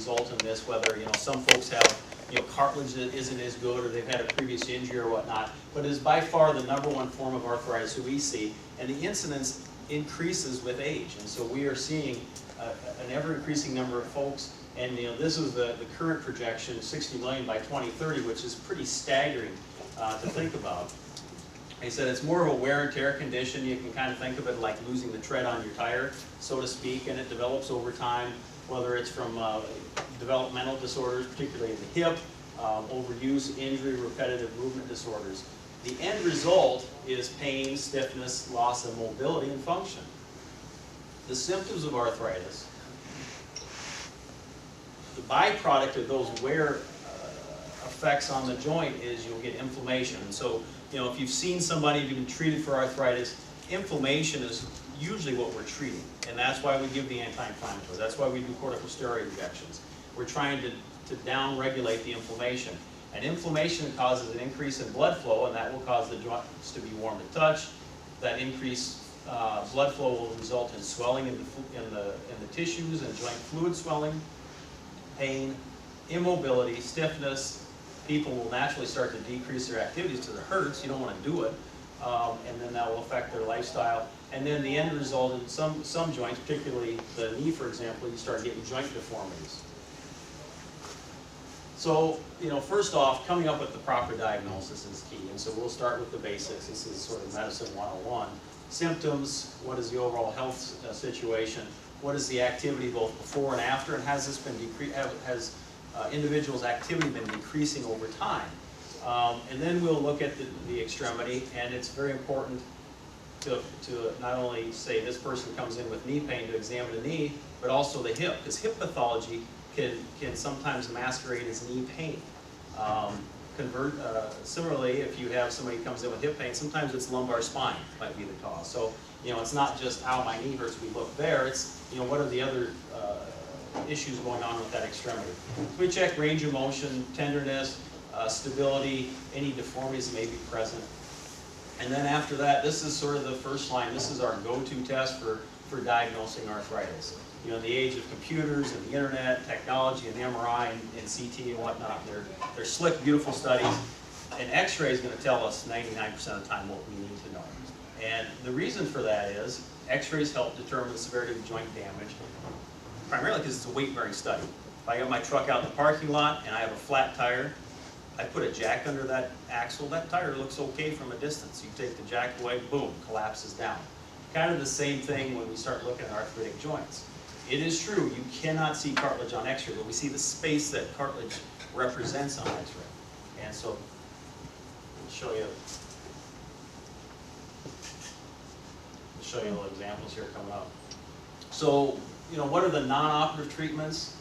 result in this, whether, some folks have, cartilage that isn't as good, or they've had a previous injury or whatnot, but it is by far the #1 form of arthritis that we see, and the incidence increases with age. And so we are seeing an ever-increasing number of folks, and this is the current projection, 60 million by 2030, which is pretty staggering to think about. Like I said, it's more of a wear and tear condition. You can kind of think of it like losing the tread on your tire, so to speak, and it develops over time, whether it's from developmental disorders, particularly in the hip, overuse, injury, repetitive movement disorders. The end result is pain, stiffness, loss of mobility and function. The symptoms of arthritis, the byproduct of those wear effects on the joint is you'll get inflammation. And so, if you've seen somebody who's been treated for arthritis, inflammation is usually what we're treating. And that's why we give the anti-inflammatory. That's why we do corticosteroid injections. We're trying to down-regulate the inflammation. And inflammation causes an increase in blood flow, and that will cause the joints to be warm to touch. That increased blood flow will result in swelling in the tissues and joint fluid swelling, pain, immobility, stiffness. People will naturally start to decrease their activities because it hurts. You don't want to do it. And then that will affect their lifestyle. And then the end result in some joints, particularly the knee, for example, you start getting joint deformities. So, first off, coming up with the proper diagnosis is key. And so we'll start with the basics. This is sort of medicine 101. Symptoms, what is the overall health situation? What is the activity both before and after? And has this been individuals' activity been decreasing over time? And then we'll look at the extremity, and it's very important to not only say this person comes in with knee pain to examine the knee, but also the hip, because hip pathology can sometimes masquerade as knee pain. Similarly, if you have somebody who comes in with hip pain, sometimes it's lumbar spine might be the cause. So, it's not just, ow, my knee hurts, we look there. It's, what are the other issues going on with that extremity. So we check range of motion, tenderness, stability, any deformities that may be present. And then after that, this is sort of the first line. This is our go-to test for diagnosing arthritis. In the age of computers and the internet, technology and the MRI and CT and whatnot, they're slick, beautiful studies. And X-ray is going to tell us 99% of the time what we need to know. And the reason for that is X-rays help determine the severity of joint damage, primarily because it's a weight-bearing study. If I got my truck out in the parking lot and I have a flat tire, I put a jack under that axle, that tire looks okay from a distance. You take the jack away, boom, collapses down. Kind of the same thing when we start looking at arthritic joints. It is true, you cannot see cartilage on X-ray, but we see the space that cartilage represents on X-ray. And so, I'll show you little examples here coming up. So, what are the non-operative treatments?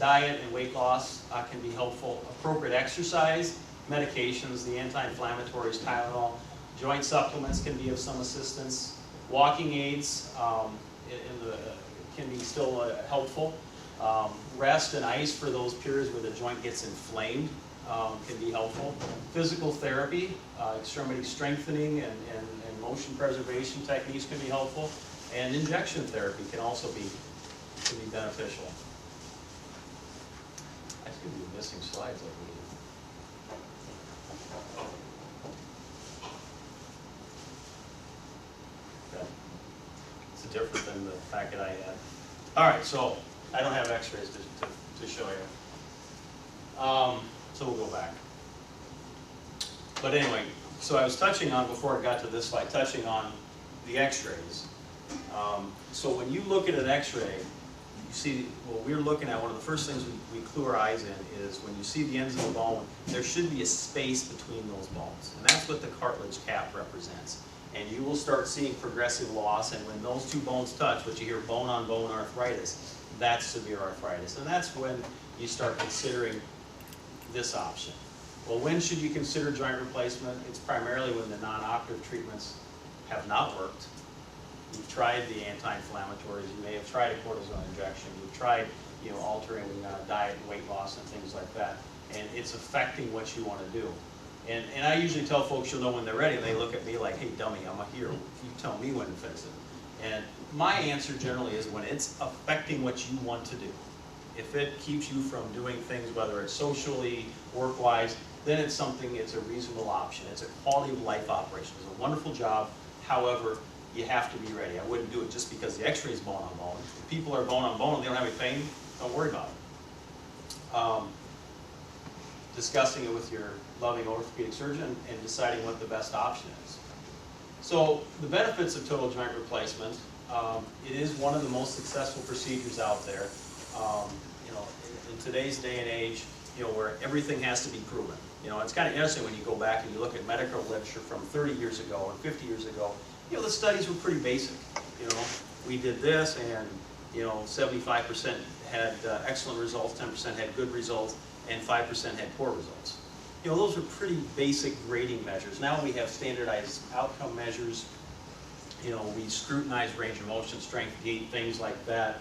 Diet and weight loss can be helpful. Appropriate exercise, medications, the anti-inflammatories, Tylenol, joint supplements can be of some assistance. Walking aids can be still helpful. Rest and ice for those periods where the joint gets inflamed can be helpful. Physical therapy, extremity strengthening and motion preservation techniques can be helpful. And injection therapy can also be beneficial. I seem to be missing slides, I believe. Okay. It's different than the packet I had. All right, so I don't have X-rays to show you. So we'll go back. But anyway, so I was touching on, before I got to this slide, touching on the X-rays. So when you look at an X-ray, you see, what we're looking at, one of the first things we clue our eyes in is when you see the ends of the bone, there should be a space between those bones. And that's what the cartilage cap represents. And you will start seeing progressive loss, and when those two bones touch, what you hear bone-on-bone arthritis, that's severe arthritis. And that's when you start considering this option. Well, when should you consider joint replacement? It's primarily when the non-operative treatments have not worked. You've tried the anti-inflammatories, you may have tried a cortisone injection, you've tried altering diet and weight loss and things like that, and it's affecting what you want to do. And I usually tell folks you'll know when they're ready, and they look at me like, hey dummy, I'm a hero, you tell me when to fix it. And my answer generally is when it's affecting what you want to do. If it keeps you from doing things, whether it's socially, work-wise, then it's a reasonable option. It's a quality of life operation. It's a wonderful job. However, you have to be ready. I wouldn't do it just because the x-ray is bone on bone. If people are bone on bone and they don't have any pain, don't worry about it. Discussing it with your loving orthopedic surgeon and deciding what the best option is. So the benefits of total joint replacement, it is one of the most successful procedures out there. In today's day and age, where everything has to be proven. It's kind of interesting when you go back and you look at medical literature from 30 years ago and 50 years ago. The studies were pretty basic. We did this, and 75% had excellent results, 10% had good results, and 5% had poor results. Those are pretty basic grading measures. Now we have standardized outcome measures. We scrutinize range of motion, strength, gait, things like that.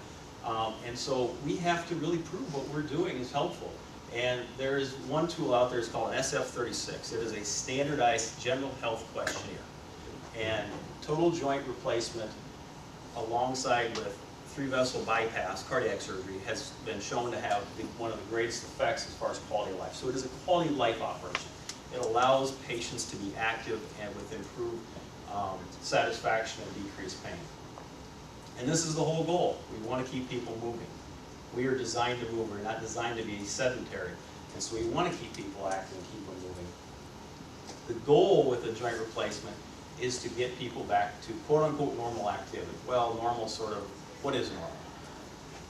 And so we have to really prove what we're doing is helpful. And there is one tool out there, it's called an SF36. It is a standardized general health questionnaire. And total joint replacement alongside with 3-vessel bypass, cardiac surgery, has been shown to have one of the greatest effects as far as quality of life. So it is a quality of life operation. It allows patients to be active and with improved satisfaction and decreased pain. And this is the whole goal. We want to keep people moving. We are designed to move. We're not designed to be sedentary. And so we want to keep people active and keep them moving. The goal with a joint replacement is to get people back to quote-unquote normal activity. Well, normal sort of, what is normal?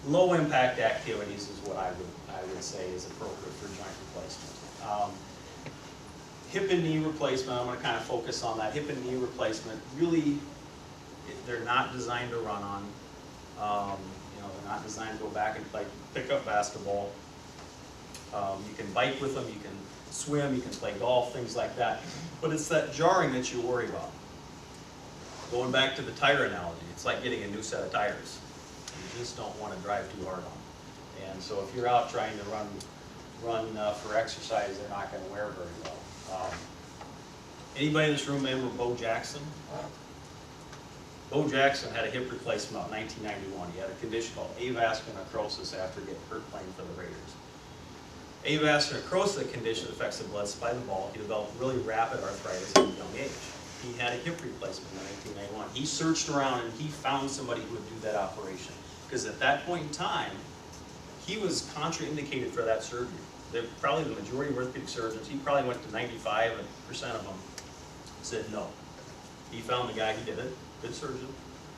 Low impact activities is what I would say is appropriate for joint replacement. Hip and knee replacement, I'm going to kind of focus on that. Hip and knee replacement, really, they're not designed to run on. They're not designed to go back and play pickup basketball. You can bike with them, you can swim, you can play golf, things like that. But it's that jarring that you worry about. Going back to the tire analogy, it's like getting a new set of tires. You just don't want to drive too hard on them. And so if you're out trying to run for exercise, they're not going to wear very well. Anybody in this room remember Bo Jackson? Bo Jackson had a hip replacement about 1991. He had a condition called avascular necrosis after getting hurt playing for the Raiders. Avascular necrosis condition affects the blood supply to the ball. He developed really rapid arthritis at a young age. He had a hip replacement in 1991. He searched around and he found somebody who would do that operation. Because at that point in time, he was contraindicated for that surgery. Probably the majority of orthopedic surgeons, he probably went to 95% of them, said no. He found the guy, he did it, good surgeon,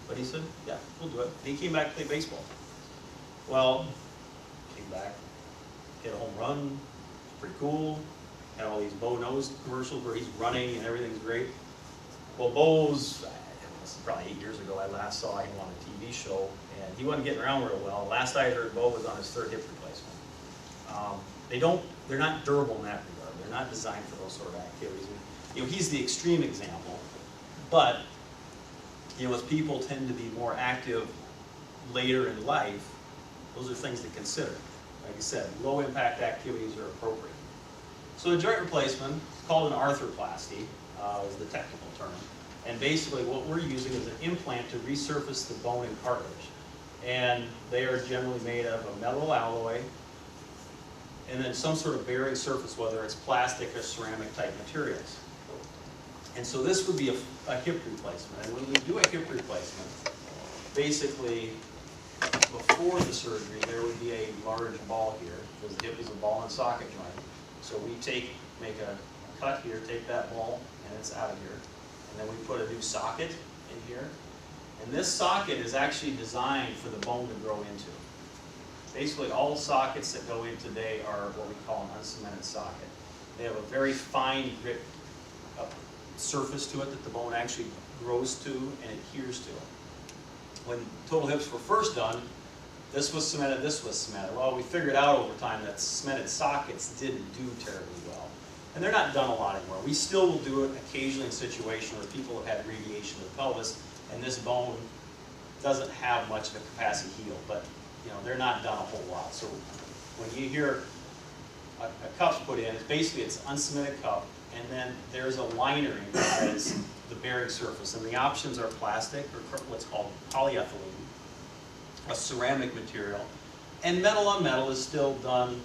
but he said, yeah, we'll do it. And he came back to play baseball. Well, came back, hit a home run, pretty cool, had all these Bo Knows commercials where he's running and everything's great. Well, Bo's, this is probably 8 years ago, I last saw him on a TV show, and he wasn't getting around real well. Last I heard, Bo was on his 3rd hip replacement. They're not durable in that regard. They're not designed for those sort of activities. He's the extreme example, but as people tend to be more active later in life, those are things to consider. Like I said, low impact activities are appropriate. So the joint replacement is called an arthroplasty, is the technical term. And basically what we're using is an implant to resurface the bone and cartilage. And they are generally made of a metal alloy and then some sort of bearing surface, whether it's plastic or ceramic type materials. And so this would be a hip replacement. And when we do a hip replacement, basically before the surgery there would be a large ball here, because the hip is a ball and socket joint. So we make a cut here, take that ball, and it's out of here. And then we put a new socket in here. And this socket is actually designed for the bone to grow into. Basically, all sockets that go in today are what we call an uncemented socket. They have a very fine grit surface to it that the bone actually grows to and adheres to. When total hips were first done, this was cemented, this was cemented. Well, we figured out over time that cemented sockets didn't do terribly well. And they're not done a lot anymore. We still will do it occasionally in situations where people have had radiation of the pelvis and this bone doesn't have much of a capacity to heal, but they're not done a whole lot. So when you hear a cup's put in, it's uncemented cup, and then there's a liner in that is the bearing surface. And the options are plastic or what's called polyethylene, a ceramic material, And metal on metal is still done,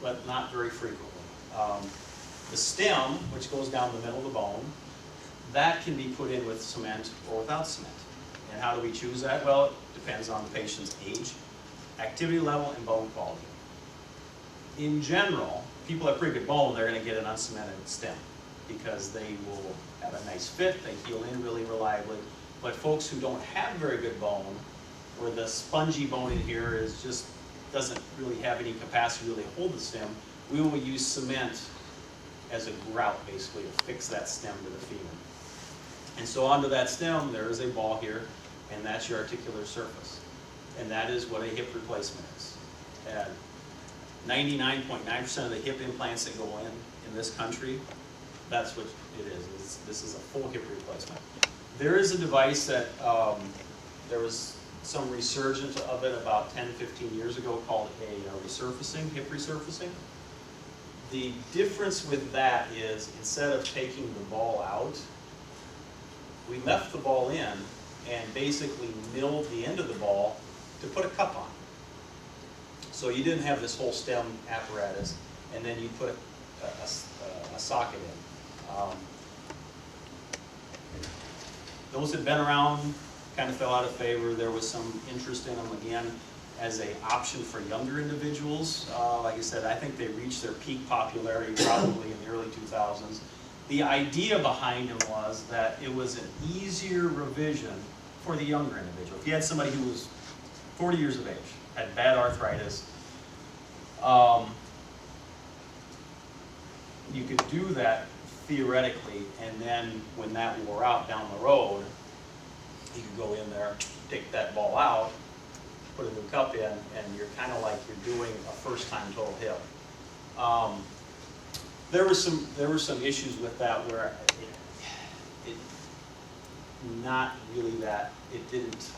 but not very frequently. The stem, which goes down the middle of the bone, that can be put in with cement or without cement. And how do we choose that? Well, it depends on the patient's age, activity level, and bone quality. In general, people have pretty good bone, they're going to get an uncemented stem because they will have a nice fit, they heal in really reliably. But folks who don't have very good bone, where the spongy bone in here is just doesn't really have any capacity to really hold the stem, we will use cement as a grout basically to fix that stem to the femur. And so onto that stem there is a ball here, and that's your articular surface. And that is what a hip replacement is. And 99.9% of the hip implants that go in this country, that's what it is. This is a full hip replacement. There is a device that there was some resurgence of it about 10, 15 years ago called a resurfacing, hip resurfacing. The difference with that is instead of taking the ball out, we left the ball in and basically milled the end of the ball to put a cup on. So you didn't have this whole stem apparatus, and then you put a socket in. Those had been around, kind of fell out of favor. There was some interest in them again as an option for younger individuals. Like I said, I think they reached their peak popularity probably in the early 2000s. The idea behind them was that it was an easier revision for the younger individual. If you had somebody who was 40 years of age, had bad arthritis, you could do that theoretically, and then when that wore out down the road, you could go in there, take that ball out, put a new cup in, and you're kind of like you're doing a first-time total hip. There were some issues with that where it not really that it didn't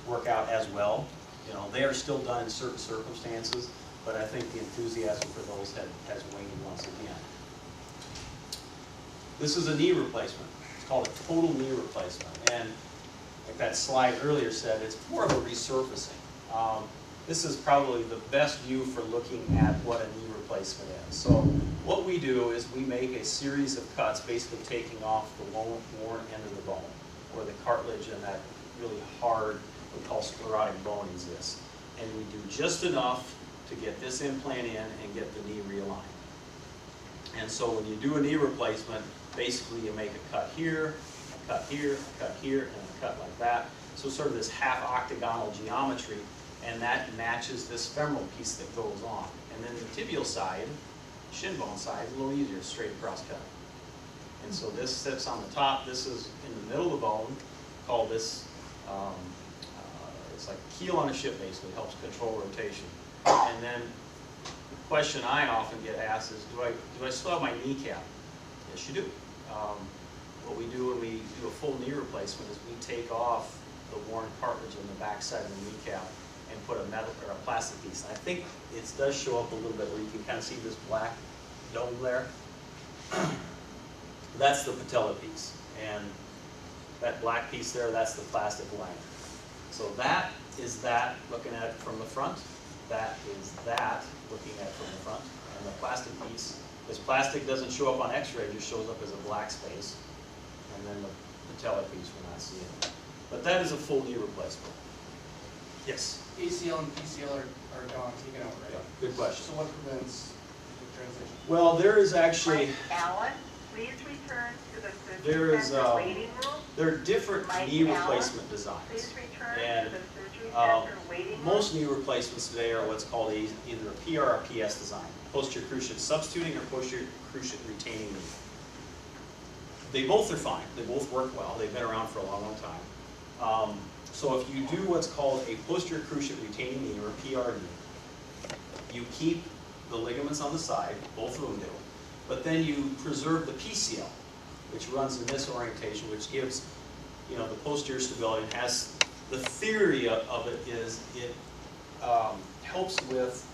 work out as well. You know, they are still done in certain circumstances, but I think the enthusiasm for those has waned once again. This is a knee replacement. It's called a total knee replacement, and like that slide earlier said, it's more of a resurfacing. This is probably the best view for looking at what a knee replacement is. So what we do is we make a series of cuts, basically taking off the worn end of the bone, where the cartilage and that really hard, what we call sclerotic bone exists. And we do just enough to get this implant in and get the knee realigned. And so when you do a knee replacement, basically you make a cut here, a cut here, a cut here, and a cut like that. So sort of this half octagonal geometry, and that matches this femoral piece that goes on. And then the tibial side, shin bone side, is a little easier, straight across cut. And so this sits on the top. This is in the middle of the bone. Call this, it's like a keel on a ship basically, helps control rotation. And then the question I often get asked is, do I still have my kneecap? Yes, you do. What we do when we do a full knee replacement is we take off the worn cartilage on the back side of the kneecap and put a metal or a plastic piece. And I think it does show up a little bit where you can kind of see this black dome there. That's the patella piece. And that black piece there, that's the plastic liner. So that is that looking at it from the front. That is that looking at it from the front. And the plastic piece, this plastic doesn't show up on x-ray, it just shows up as a black space. And then the patella piece we're not seeing. But that is a full knee replacement. Yes? ACL and PCL are gone, taken out, right? Good question. So what prevents the transition? Well, there is actually, Alan, please return to the there surgery is, center waiting room. there are different Mike knee Allen, replacement designs. Please return And, to the surgery center waiting room. Most knee replacements today are what's called either a PR or PS design. Posterior cruciate substituting or posterior cruciate retaining knee. They both are fine. They both work well. They've been around for a long, long time. So if you do what's called a posterior cruciate retaining knee or a PR knee, you keep the ligaments on the side, both of them do, but then you preserve the PCL, which runs in this orientation, which gives, you know, the posterior stability and has, the theory of it is it helps with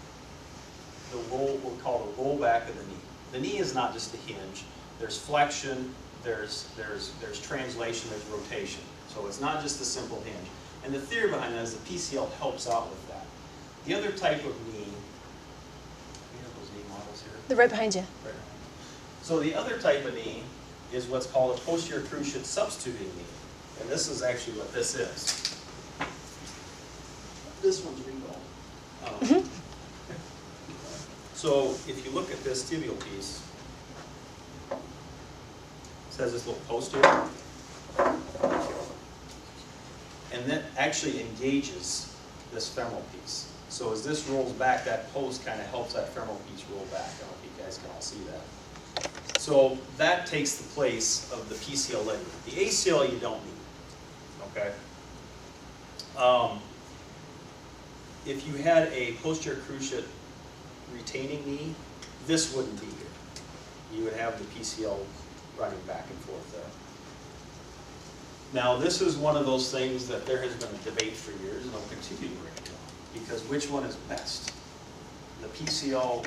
the roll, what we call the rollback of the knee. The knee is not just a hinge. There's flexion, there's translation, there's rotation. So it's not just a simple hinge. And the theory behind that is the PCL helps out with that. The other type of knee, we have those knee models here. They're right behind you. Right. So the other type of knee is what's called a posterior cruciate substituting knee. And this is actually what this is. This one's Regal. So if you look at this tibial piece, it has this little post here. And that actually engages this femoral piece. So as this rolls back, that post kind of helps that femoral piece roll back. I don't know if you guys can all see that. So that takes the place of the PCL ligament. The ACL you don't need, okay? If you had a posterior cruciate retaining knee, this wouldn't be here. You would have the PCL running back and forth there. Now, this is one of those things that there has been a debate for years, and will continue right now, because which one is best? The PCL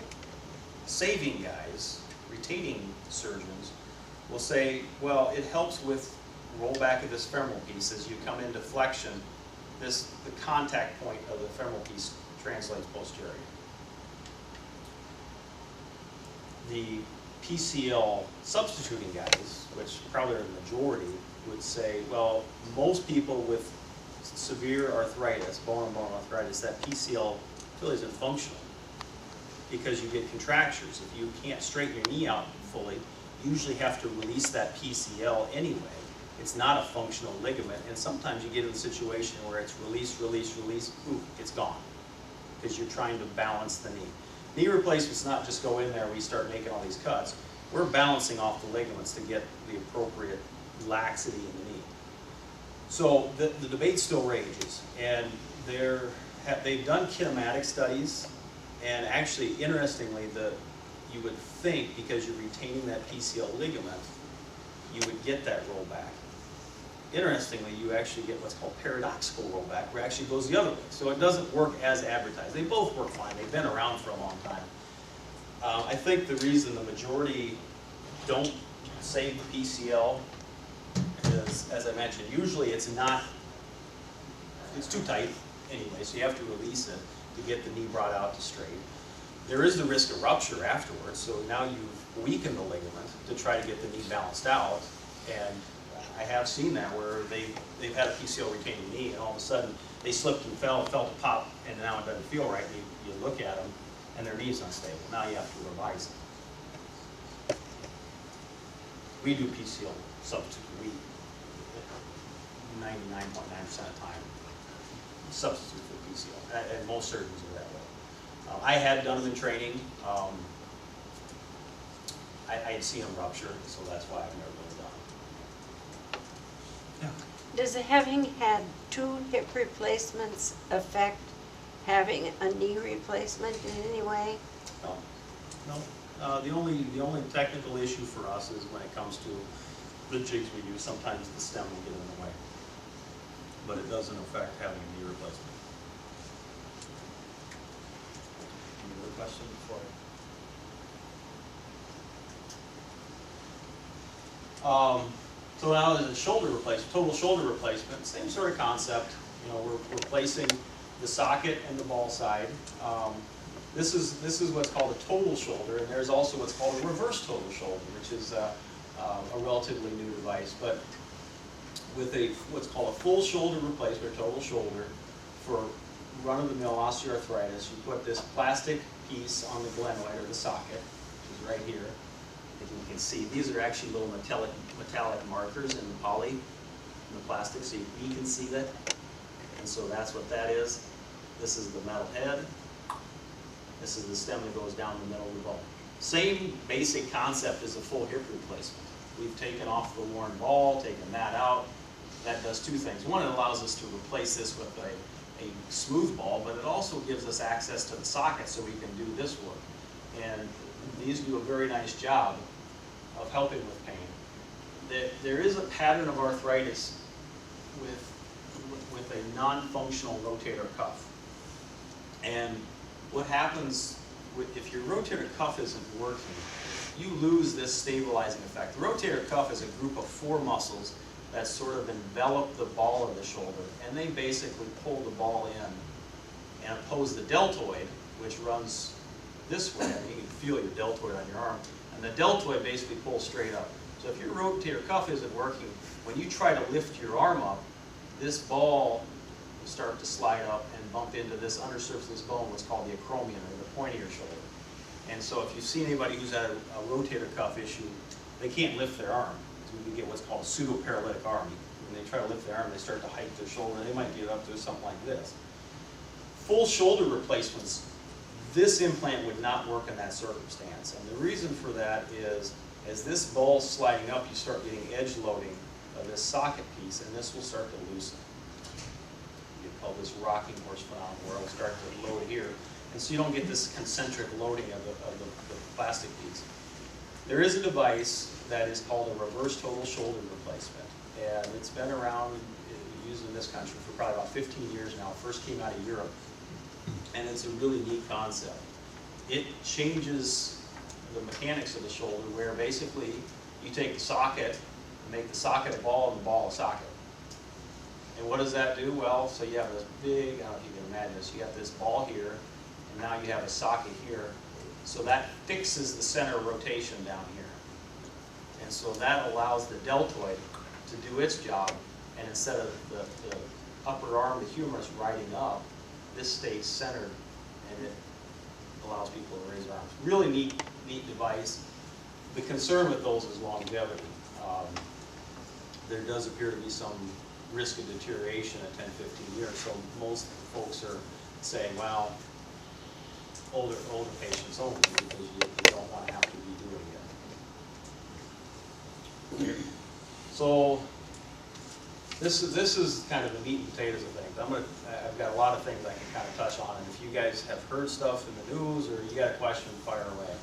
saving guys, retaining surgeons, will say, well, it helps with rollback of this femoral piece. As you come into flexion, the contact point of the femoral piece translates posterior. The PCL substituting guys, which probably are the majority, would say, well, most people with severe arthritis, bone-on-bone arthritis, that PCL really isn't functional because you get contractures. If you can't straighten your knee out fully, you usually have to release that PCL anyway. It's not a functional ligament, and sometimes you get in a situation where it's release, release, release, ooh, it's gone, because you're trying to balance the knee. Knee replacements not just go in there, we start making all these cuts. We're balancing off the ligaments to get the appropriate laxity in the knee. So the debate still rages, and they've done kinematic studies, and actually, interestingly, you would think because you're retaining that PCL ligament, you would get that rollback. Interestingly, you actually get what's called paradoxical rollback, where it actually goes the other way. So it doesn't work as advertised. They both work fine. They've been around for a long time. I think the reason the majority don't save the PCL is, as I mentioned, usually it's too tight anyway, so you have to release it to get the knee brought out to straight. There is the risk of rupture afterwards, so now you've weakened the ligament to try to get the knee balanced out, and I have seen that where they've had a PCL retaining knee, and all of a sudden they slipped and felt a pop, and now it doesn't feel right, and you look at them, and their knee's unstable. Now you have to revise it. We do PCL substitute. We 99.9% of the time substitute for PCL, and most surgeons are that way. I had done them in training. I had seen them rupture, so that's why I've never really done them. Yeah. Does having had 2 hip replacements affect having a knee replacement in any way? No. The only technical issue for us is when it comes to the jigs we use. Sometimes the stem will get in the way, but it doesn't affect having a knee replacement. Any other questions before so now there's a shoulder replacement, total shoulder replacement, same sort of concept. You know, we're replacing the socket and the ball side. This is what's called a total shoulder, and there's also what's called a reverse total shoulder, which is a relatively new device. But with what's called a full shoulder replacement, total shoulder, for run-of-the-mill osteoarthritis, you put this plastic piece on the glenoid or the socket, which is right here. As you can see, these are actually little metallic markers in the poly, in the plastic, so you can see that. And so that's what that is. This is the metal head. This is the stem that goes down the middle of the bone. Same basic concept as a full hip replacement. We've taken off the worn ball, taken that out. That does 2 things. One, it allows us to replace this with a smooth ball, but it also gives us access to the socket so we can do this work. And these do a very nice job of helping with pain. There is a pattern of arthritis with a non-functional rotator cuff. And what happens if your rotator cuff isn't working, you lose this stabilizing effect. The rotator cuff is a group of 4 muscles that sort of envelop the ball of the shoulder, and they basically pull the ball in and oppose the deltoid, which runs this way. I mean, you can feel your deltoid on your arm, and the deltoid basically pulls straight up. So if your rotator cuff isn't working, when you try to lift your arm up, this ball will start to slide up and bump into this undersurface of this bone, what's called the acromion, or the point of your shoulder. And so if you see anybody who's had a rotator cuff issue, they can't lift their arm. So you get what's called a pseudo-paralytic arm. When they try to lift their arm, they start to hike their shoulder, and they might get up to something like this. Full shoulder replacements, this implant would not work in that circumstance. And the reason for that is, as this ball's sliding up, you start getting edge loading of this socket piece, and this will start to loosen. You call this rocking horse phenomenon, where it will start to load here. And so you don't get this concentric loading of the plastic piece. There is a device that is called a reverse total shoulder replacement. And it's been around, used in this country for probably about 15 years now. It first came out of Europe. And it's a really neat concept. It changes the mechanics of the shoulder, where basically you take the socket, make the socket a ball and the ball a socket. And what does that do? Well, so you have this big, I don't know if you can imagine this, you got this ball here, and now you have a socket here. So that fixes the center of rotation down here. And so that allows the deltoid to do its job, and instead of the upper arm, the humerus riding up, this stays centered, and it allows people to raise their arms. Really neat device. The concern with those is longevity. There does appear to be some risk of deterioration at 10, 15 years, so most folks are saying, well, older patients only, because you don't want to have to redo it again. So this is kind of the meat and potatoes of things. I've got a lot of things I can kind of touch on, and if you guys have heard stuff in the news or you got a question, fire away.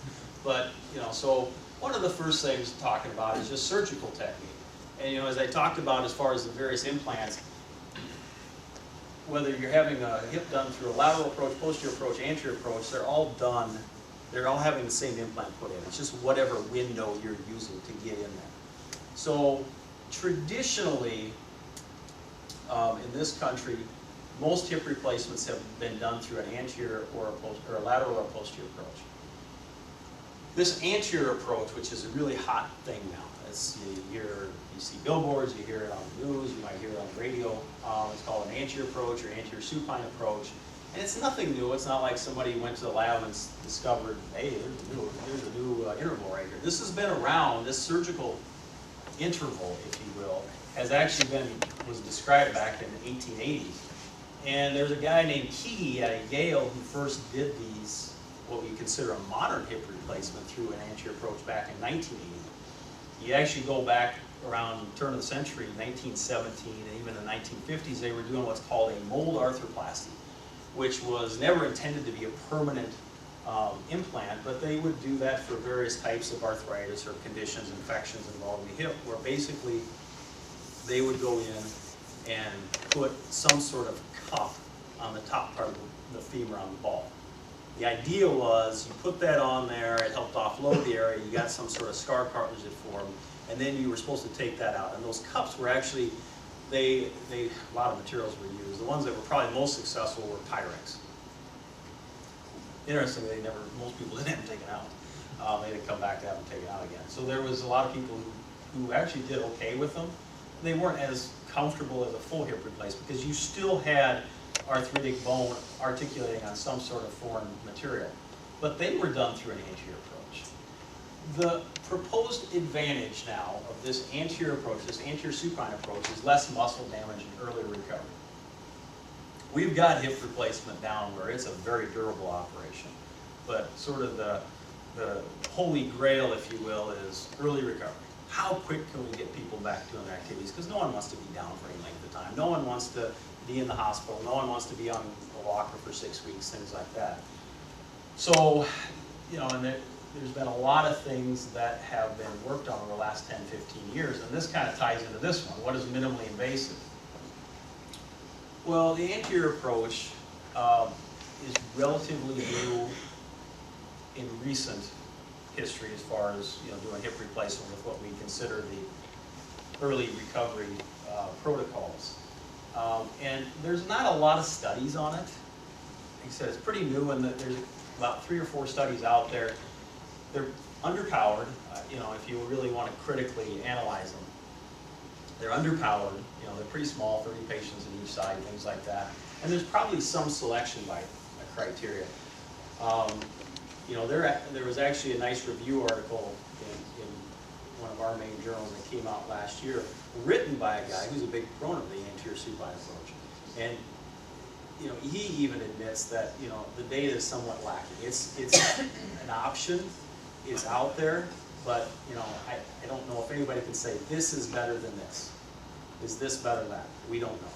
But so one of the first things talking about is just surgical technique. And as I talked about, as far as the various implants, whether you're having a hip done through a lateral approach, posterior approach, anterior approach, they're all having the same implant put in. It's just whatever window you're using to get in there. So traditionally, in this country, most hip replacements have been done through an anterior or a lateral or a posterior approach. This anterior approach, which is a really hot thing now, you see billboards, you hear it on the news, you might hear it on the radio. It's called an anterior approach or anterior supine approach. And it's nothing new. It's not like somebody went to the lab and discovered, hey, there's a new interval right here. This has been around, this surgical interval, if you will, was described back in the 1880s. And there's a guy named Key at Yale who first did these, what we consider a modern hip replacement, through an anterior approach back in 1980. You actually go back around the turn of the century, 1917, and even in the 1950s, they were doing what's called a mold arthroplasty, which was never intended to be a permanent implant, but they would do that for various types of arthritis or conditions, infections involving the hip, where basically they would go in and put some sort of cup on the top part of the femur on the ball. The idea was you put that on there, it helped offload the area, you got some sort of scar cartilage that formed, and then you were supposed to take that out. And those cups were actually, a lot of materials were used. The ones that were probably most successful were Pyrex. Interestingly, most people didn't have them taken out. They didn't come back to have them taken out again. So there was a lot of people who actually did okay with them. They weren't as comfortable as a full hip replacement, because you still had arthritic bone articulating on some sort of foreign material. But they were done through an anterior approach. The proposed advantage now of this anterior approach, this anterior supine approach, is less muscle damage and earlier recovery. We've got hip replacement down where it's a very durable operation, but sort of the holy grail, if you will, is early recovery. How quick can we get people back doing their activities? Because no one wants to be down for any length of time. No one wants to be in the hospital. No one wants to be on a walker for 6 weeks, things like that. So, and there's been a lot of things that have been worked on over the last 10, 15 years, and this kind of ties into this one. What is minimally invasive? Well, the anterior approach is relatively new in recent history as far as doing hip replacement with what we consider the early recovery protocols. And there's not a lot of studies on it. I said, it's pretty new, and there's about 3 or 4 studies out there. They're underpowered, you know, if you really want to critically analyze them. They're underpowered, you know, they're pretty small, 30 patients on each side, things like that. And there's probably some selection by criteria. You know, there was actually a nice review article in one of our main journals that came out last year, written by a guy who's a big proponent of the anterior supine approach. And, you know, he even admits that, you know, the data is somewhat lacking. It's an option, it's out there, but, you know, I don't know if anybody can say, this is better than this. Is this better than that? We don't know.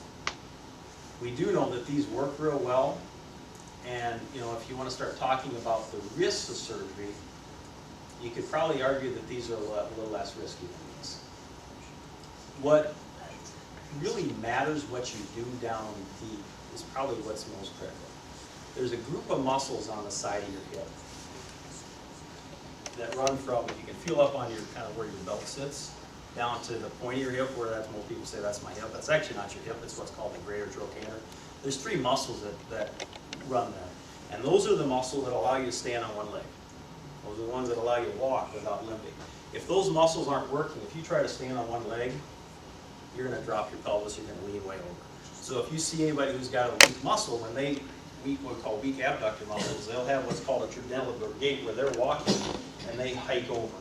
We do know that these work real well, and, you know, if you want to start talking about the risks of surgery, you could probably argue that these are a little less risky than this. What really matters, what you do down deep, is probably what's most critical. There's a group of muscles on the side of your hip that run from, if you can feel up on your, kind of where your belt sits, down to the point of your hip, where that's, most people say that's my hip. That's actually not your hip, it's what's called the greater trochanter. There's 3 muscles that run there. And those are the muscles that allow you to stand on one leg. Those are the ones that allow you to walk without limping. If those muscles aren't working, if you try to stand on one leg, you're going to drop your pelvis, you're going to lean way over. So if you see anybody who's got a weak muscle, when they, what we call weak abductor muscles, they'll have what's called a tridental gait, where they're walking and they hike over.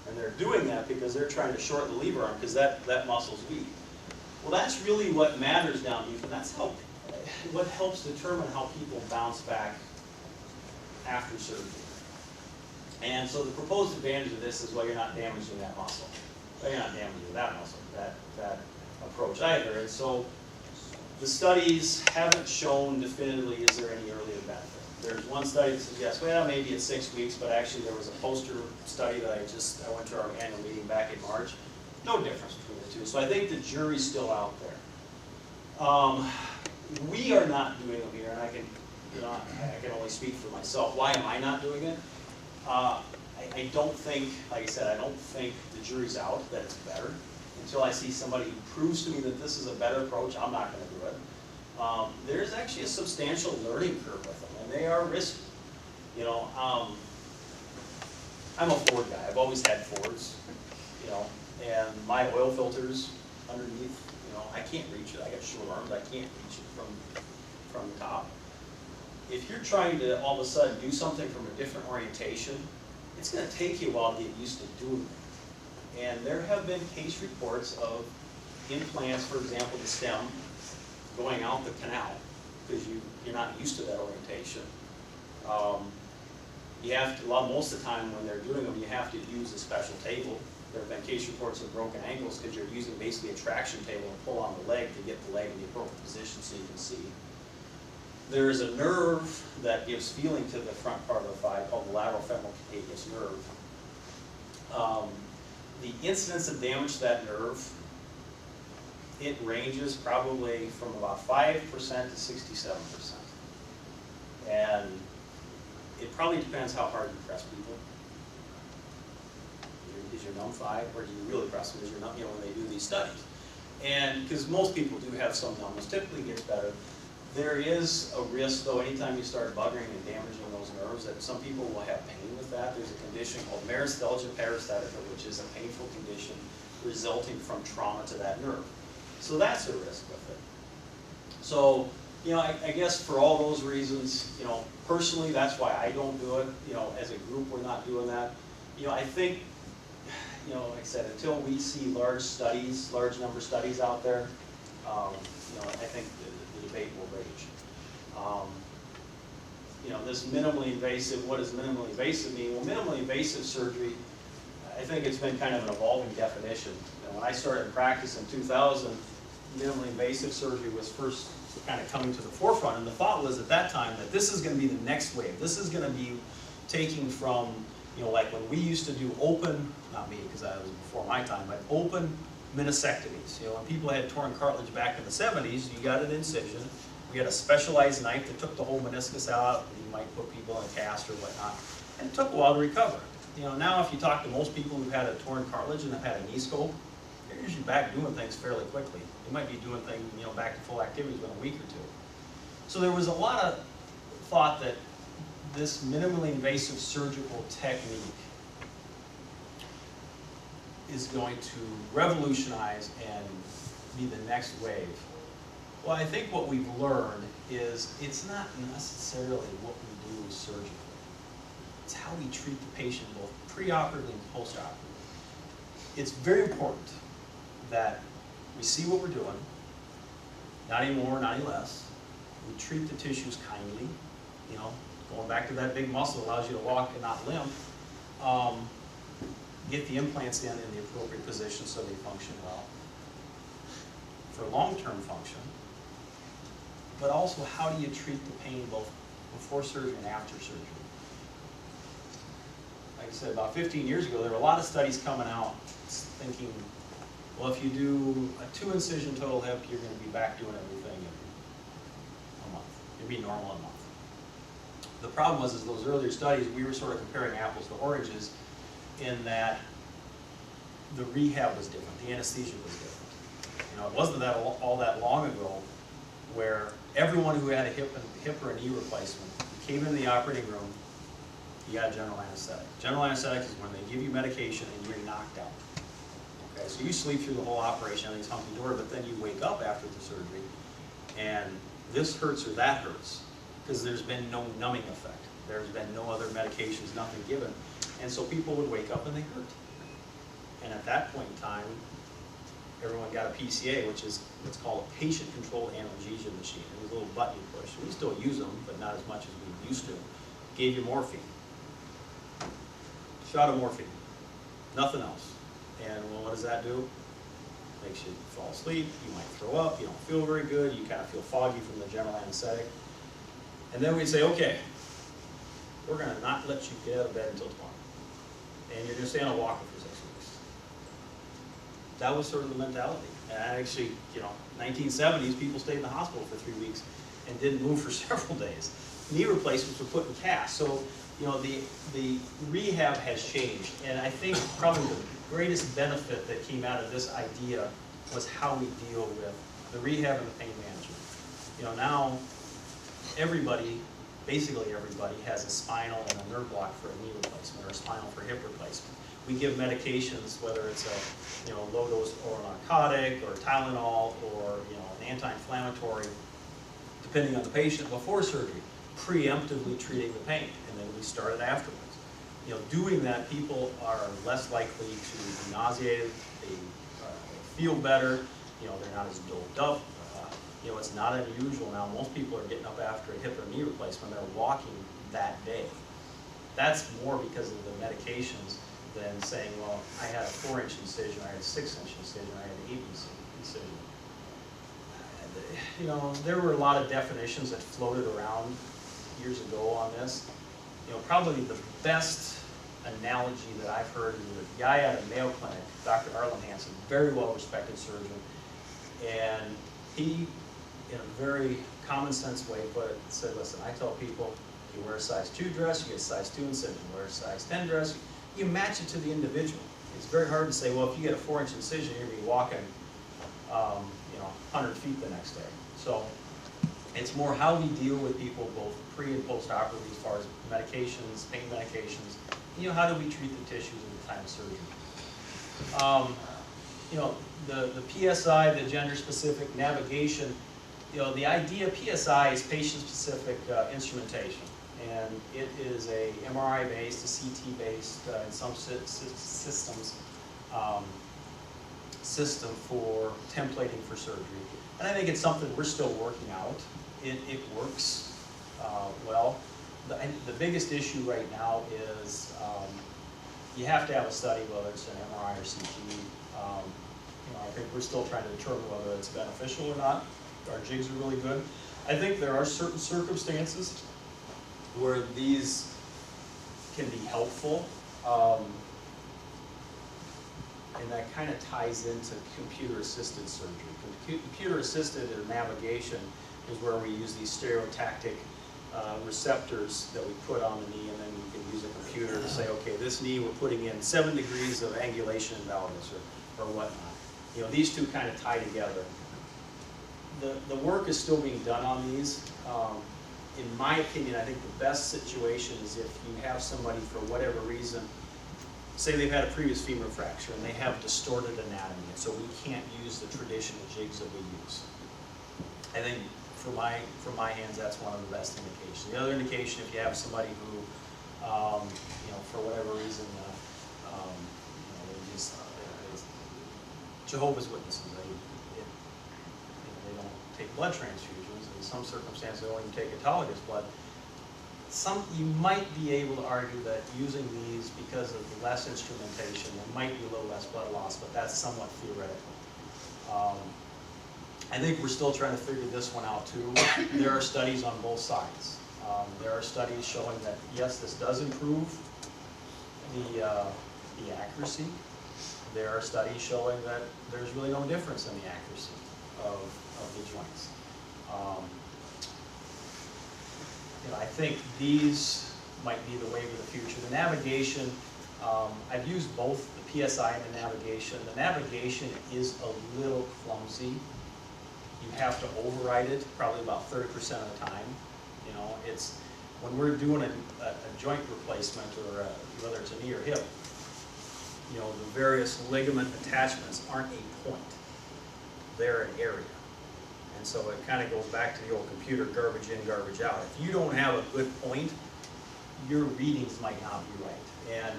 And they're doing that because they're trying to shorten the lever arm because that muscle's weak. Well, that's really what matters down deep, and that's what helps determine how people bounce back after surgery. And so the proposed advantage of this is, well, you're not damaging that muscle. Well, you're not damaging that muscle, that approach either. And so the studies haven't shown definitively is there any earlier benefit. There's one study that suggests, well, maybe it's 6 weeks, but actually there was a poster study that I went to our annual meeting back in March. No difference between the two. So I think the jury's still out there. We are not doing them here, and I can only speak for myself. Why am I not doing it? I don't think, like I said, I don't think the jury's out that it's better. Until I see somebody who proves to me that this is a better approach, I'm not going to do it. There's actually a substantial learning curve with them, and they are risky. You know, I'm a Ford guy. I've always had Fords, you know, and my oil filters underneath, you know, I can't reach it. I got short arms. I can't reach it from the top. If you're trying to all of a sudden do something from a different orientation, it's going to take you a while to get used to doing it. And there have been case reports of implants, for example, the stem going out the canal because you're not used to that orientation. You have to, most of the time when they're doing them, you have to use a special table. There have been case reports of broken ankles because you're using basically a traction table and pull on the leg to get the leg in the appropriate position so you can see. There is a nerve that gives feeling to the front part of the thigh called the lateral femoral cutaneous nerve. The incidence of damage to that nerve, it ranges probably from about 5% to 67%. And it probably depends how hard you press people. Is your numb thigh, or do you really press them? Is your numb, you know, when they do these studies? And because most people do have some numbness, typically gets better. There is a risk, though, anytime you start buggering and damaging those nerves, that some people will have pain with that. There's a condition called meristalgia paresthetica, which is a painful condition resulting from trauma to that nerve. So that's a risk with it. So, you know, I guess for all those reasons, you know, personally, that's why I don't do it. You know, as a group, we're not doing that. You know, I think, you know, like I said, until we see large number of studies out there, you know, I think the debate will rage. You know, this minimally invasive, what does minimally invasive mean? Well, minimally invasive surgery, I think it's been kind of an evolving definition. You know, when I started practice in 2000, minimally invasive surgery was first kind of coming to the forefront, and the thought was at that time that this is going to be the next wave. This is going to be taking from, you know, like when we used to do open, not me because that was before my time, but open meniscectomies. You know, when people had torn cartilage back in the 70s, you got an incision. We had a specialized knife that took the whole meniscus out. You might put people in a cast or whatnot. And it took a while to recover. You know, now if you talk to most people who've had a torn cartilage and have had a knee scope, they're usually back doing things fairly quickly. They might be doing things, you know, back to full activities within a week or two. So there was a lot of thought that this minimally invasive surgical technique is going to revolutionize and be the next wave. Well, I think what we've learned is it's not necessarily what we do surgically. It's how we treat the patient both preoperatively and postoperatively. It's very important that we see what we're doing, not any more, not any less. We treat the tissues kindly, you know, going back to that big muscle allows you to walk and not limp. Get the implants in the appropriate position so they function well for long-term function. But also, how do you treat the pain both before surgery and after surgery? Like I said, about 15 years ago, there were a lot of studies coming out thinking, well, if you do a 2-incision total hip, you're going to be back doing everything in a month. You'll be normal in a month. The problem was, is those earlier studies, we were sort of comparing apples to oranges in that the rehab was different, the anesthesia was different. You know, it wasn't that all that long ago where everyone who had a hip or a knee replacement came in the operating room, you got general anesthetic. General anesthetic is when they give you medication and you're knocked out. Okay, so you sleep through the whole operation, everything's hunky-dory, but then you wake up after the surgery and this hurts or that hurts because there's been no numbing effect. There's been no other medications, nothing given. And so people would wake up and they hurt. And at that point in time, everyone got a PCA, which is what's called a patient-controlled analgesia machine. It was a little button you push. We still use them, but not as much as we used to. Gave you morphine. Shot of morphine. Nothing else. And well, what does that do? Makes you fall asleep, you might throw up, you don't feel very good, you kind of feel foggy from the general anesthetic. And then we'd say, okay, we're going to not let you get out of bed until tomorrow. And you're going to stay on a walker for 6 weeks. That was sort of the mentality. And actually, you know, 1970s, people stayed in the hospital for 3 weeks and didn't move for several days. Knee replacements were put in casts. So, you know, the rehab has changed. And I think probably the greatest benefit that came out of this idea was how we deal with the rehab and the pain management. You know, now everybody, basically everybody, has a spinal and a nerve block for a knee replacement or a spinal for hip replacement. We give medications, whether it's a, you know, low-dose oral narcotic or Tylenol or, you know, an anti-inflammatory, depending on the patient, before surgery, preemptively treating the pain, and then we start it afterwards. You know, doing that, people are less likely to be nauseated, they feel better, you know, they're not as doped up. You know, it's not unusual now. Most people are getting up after a hip or knee replacement, they're walking that day. That's more because of the medications than saying, well, I had a 4-inch incision, I had a 6-inch incision, I had an 8-inch incision. You know, there were a lot of definitions that floated around years ago on this. You know, probably the best analogy that I've heard is a guy at a Mayo Clinic, Dr. Arlen Hansen, very well-respected surgeon, and he, in a very common sense way, said, listen, I tell people, you wear a size 2 dress, you get a size 2 incision. Wear a size 10 dress, you match it to the individual. It's very hard to say, well, if you get a 4-inch incision, you're going to be walking, you know, 100 feet the next day. So it's more how we deal with people both pre and post-operatively as far as medications, pain medications. You know, how do we treat the tissues at the time of surgery? You know, the PSI, the gender-specific navigation. You know, the idea, PSI is patient-specific instrumentation, and it is a MRI-based, a CT-based, in some systems, system for templating for surgery. And I think it's something we're still working out. It works well. The biggest issue right now is you have to have a study, whether it's an MRI or CT. You know, I think we're still trying to determine whether it's beneficial or not. Our jigs are really good. I think there are certain circumstances where these can be helpful, and that kind of ties into computer-assisted surgery. Computer-assisted or navigation is where we use these stereotactic receptors that we put on the knee, and then you can use a computer to say, okay, this knee we're putting in 7 degrees of angulation and valgus or whatnot. You know, these two kind of tie together. The work is still being done on these. in my opinion, I think the best situation is if you have somebody for whatever reason, say they've had a previous femur fracture and they have distorted anatomy, and so we can't use the traditional jigs that we use. I think from my hands, that's one of the best indications. The other indication, if you have somebody who, for whatever reason, they just Jehovah's Witnesses, they don't take blood transfusions. In some circumstances, they don't even take autologous blood. You might be able to argue that using these, because of the less instrumentation, there might be a little less blood loss, but that's somewhat theoretical. I think we're still trying to figure this one out too. There are studies on both sides. There are studies showing that yes, this does improve the accuracy. There are studies showing that there's really no difference in the accuracy of the joints. I think these might be the wave of the future. The navigation, I've used both the PSI and the navigation. The navigation is a little clumsy. You have to override it probably about 30% of the time. It's when we're doing a joint replacement, or whether it's a knee or hip, the various ligament attachments aren't a point. They're an area. And so it kind of goes back to the old computer, garbage in, garbage out. If you don't have a good point, your readings might not be right. And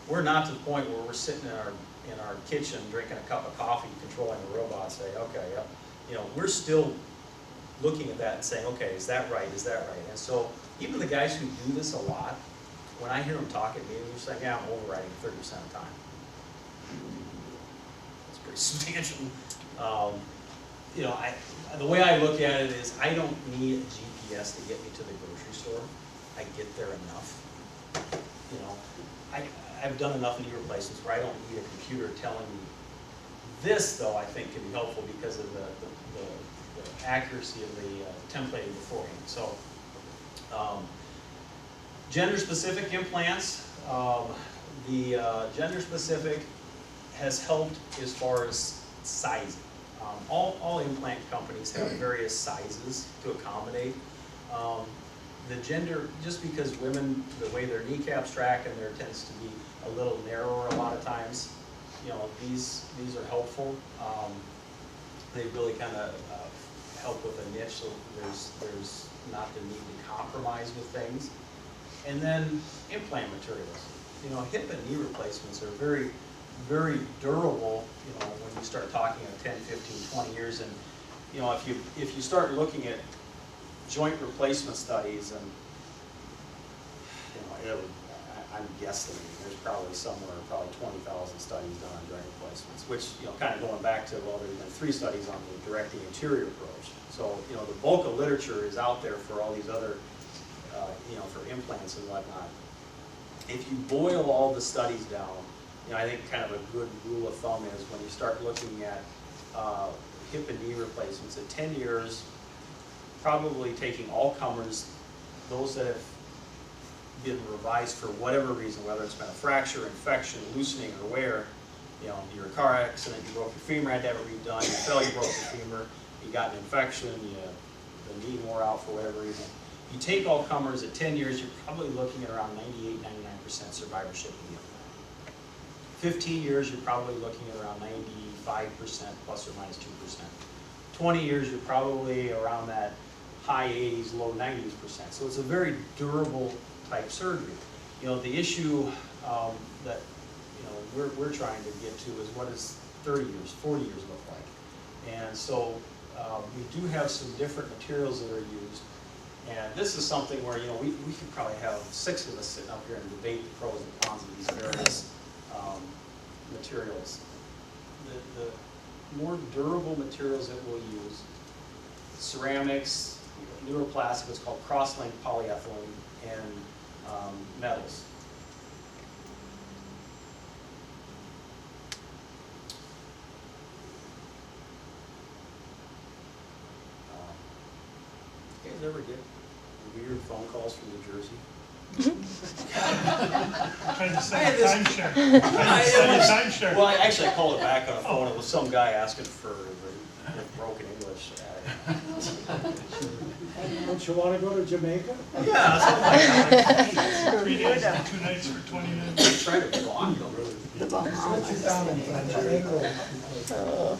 we're not to the point where we're sitting in our kitchen drinking a cup of coffee, controlling a robot, saying, okay, yep. We're still looking at that and saying, okay, is that right? Is that right? And so even the guys who do this a lot, when I hear them talk at me, they're saying, yeah, I'm overriding 30% of the time. That's pretty substantial. The way I look at it is I don't need a GPS to get me to the grocery store. I get there enough. I've done enough knee replacements where I don't need a computer telling me. This, though, I think can be helpful because of the accuracy of the templating beforehand. So, gender-specific implants. The gender-specific has helped as far as sizing. All implant companies have various sizes to accommodate. The gender, just because women, the way their kneecaps track, and there tends to be a little narrower a lot of times, these are helpful. They really kind of help with a niche, so there's not the need to compromise with things. And then implant materials. Hip and knee replacements are very, very durable, when you start talking of 10, 15, 20 years. And, if you start looking at joint replacement studies, and, I'm guessing there's probably 20,000 studies done on joint replacements, which, kind of going back to, well, there's been 3 studies on the directing anterior approach. So, the bulk of literature is out there for all these other, for implants and whatnot. If you boil all the studies down, I think kind of a good rule of thumb is when you start looking at hip and knee replacements at 10 years, probably taking all comers, those that have been revised for whatever reason, whether it's been a fracture, infection, loosening, or wear. You're a car accident, you broke your femur, had to have it redone, you fell, you broke your femur, you got an infection, the knee wore out for whatever reason. You take all comers at 10 years, you're probably looking at around 98, 99% survivorship in the implant. 15 years, you're probably looking at around 95% plus or minus 2%. 20 years, you're probably around that high 80s, low 90s%. So it's a very durable type surgery. The issue that we're trying to get to is what does 30 years, 40 years look like? And so we do have some different materials that are used. And this is something where, we could probably have 6 of us sitting up here and debate the pros and cons of these various materials. The more durable materials that we'll use, ceramics, neuroplastic, what's called cross-linked polyethylene, and metals. You guys ever get weird phone calls from New Jersey? Trying to sell a timeshare. Well, I called it back on the phone. It was some guy asking for broken English. Don't you wanna go to Jamaica? Yeah, something like that. 3 days and 2 nights for 20 minutes. Try to block them. The What you Bahamas. found in ankle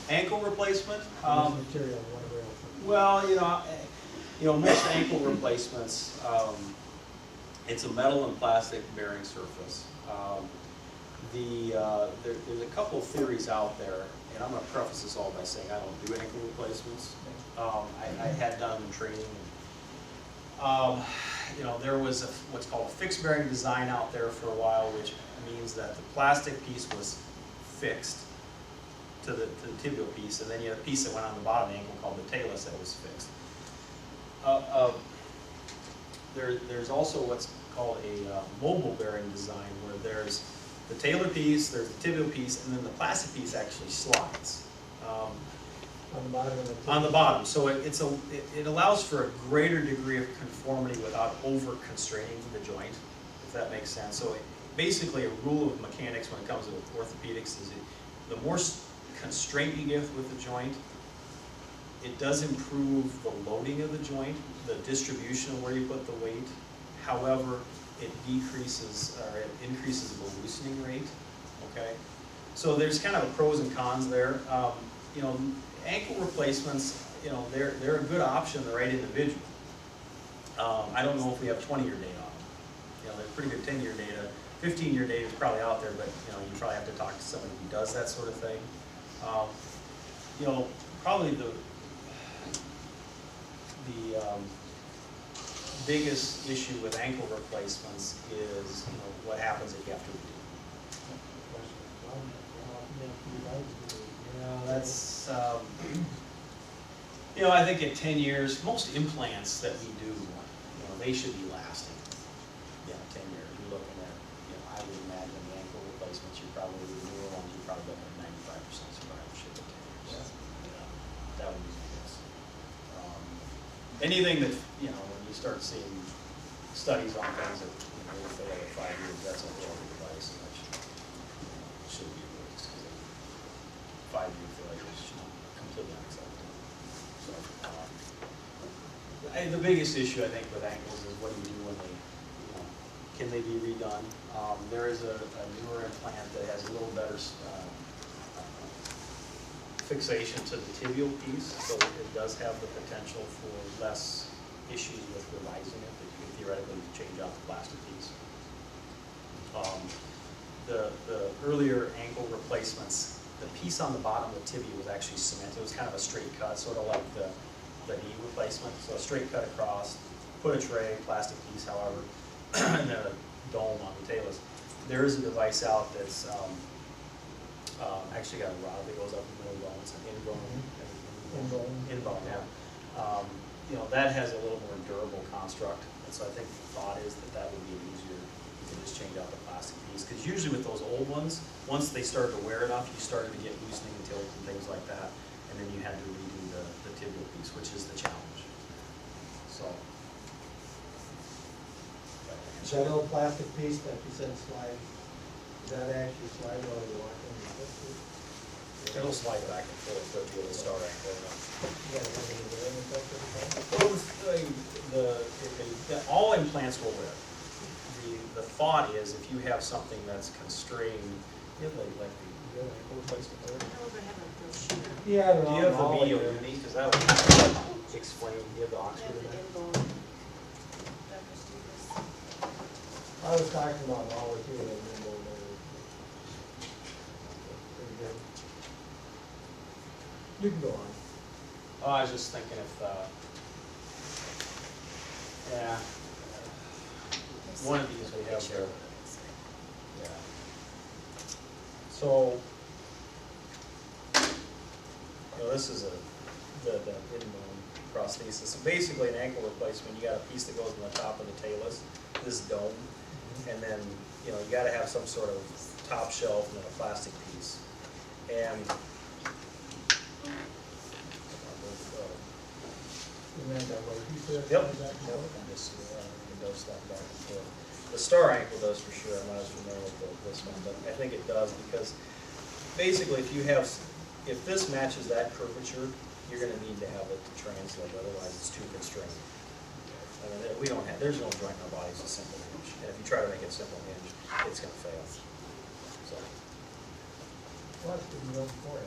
Ankle replacement, material, whatever else. well, most ankle replacements, it's a metal and plastic bearing surface. There's a couple of theories out there, and I'm gonna preface this all by saying I don't do ankle replacements. I had done in training. There was what's called a fixed bearing design out there for a while, which means that the plastic piece was fixed to the tibial piece, and then you had a piece that went on the bottom of the ankle called the talus that was fixed. There's also what's called a mobile bearing design, where there's the talar piece, there's the tibial piece, and then the plastic piece actually slides On the bottom of the. on the bottom. So it allows for a greater degree of conformity without over constraining the joint, if that makes sense. So basically, a rule of mechanics when it comes to orthopedics is the more constraint you give with the joint, it does improve the loading of the joint, the distribution of where you put the weight. However, it decreases or it increases the loosening rate. Okay, so there's kind of a pros and cons there. Ankle replacements, they're a good option, the right individual. I don't know if we have 20-year data on them. They're pretty good 10-year data. 15-year data is probably out there, but you probably have to talk to somebody who does that sort of thing. Probably the biggest issue with ankle replacements is what happens if you have to redo. That's I think at 10 years, most implants that we do, they should be lasting. 10 years. You're looking at, I would imagine the ankle replacements, you're probably the newer ones, you're probably looking at 95% survivorship at 10 years. That would be the case. Anything that when you start seeing studies on things that will fail at 5 years, that's a failure device, and that should be released. 5-year failures should be completely unacceptable. So, the biggest issue I think with ankles is what do you do when they, can they be redone? There is a newer implant that has a little better fixation to the tibial piece, so it does have the potential for less issues with revising it, that you can theoretically change out the plastic piece. The earlier ankle replacements, the piece on the bottom of the tibia was actually cemented. It was kind of a straight cut, sort of like the knee replacement. So a straight cut across, put a tray, plastic piece, however, and then a dome on the talus. There is a device out that's actually got a rod that goes up the middle bone. It's an in-bone, yeah. That has a little more durable construct, and so I think the thought is that would be easier. You can just change out the plastic piece, because usually with those old ones, once they started to wear enough, you started to get loosening and tilt and things like that, and then you had to redo the tibial piece, which is the challenge. So. Is that little plastic piece that you said slide, does that actually slide while you're walking? It'll slide back and forth, but with a star ankle. Yeah, All implants will wear. The thought is, if you have something that's constrained, you have like the ankle replacement there. Yeah, I don't Do know. you have the medial uni? Because that would explain. Do you have the Oxford in there? I was talking about all with you. You can go on. Oh, I was just thinking if, one of these we have there. Yeah. So, this is the in-bone prosthesis. So basically an ankle replacement, you got a piece that goes on the top of the talus, this dome, and then, you gotta have some sort of top shelf and then a plastic piece. And Yep. It does slide back and forth. The star ankle does for sure. I'm not as familiar with this one, but I think it does because basically if this matches that curvature, you're gonna need to have it to translate, otherwise it's too constrained. I mean, there's no joint in our body that's a simple hinge, and if you try to make it a simple hinge, it's gonna fail. So, Plus, we can go for it.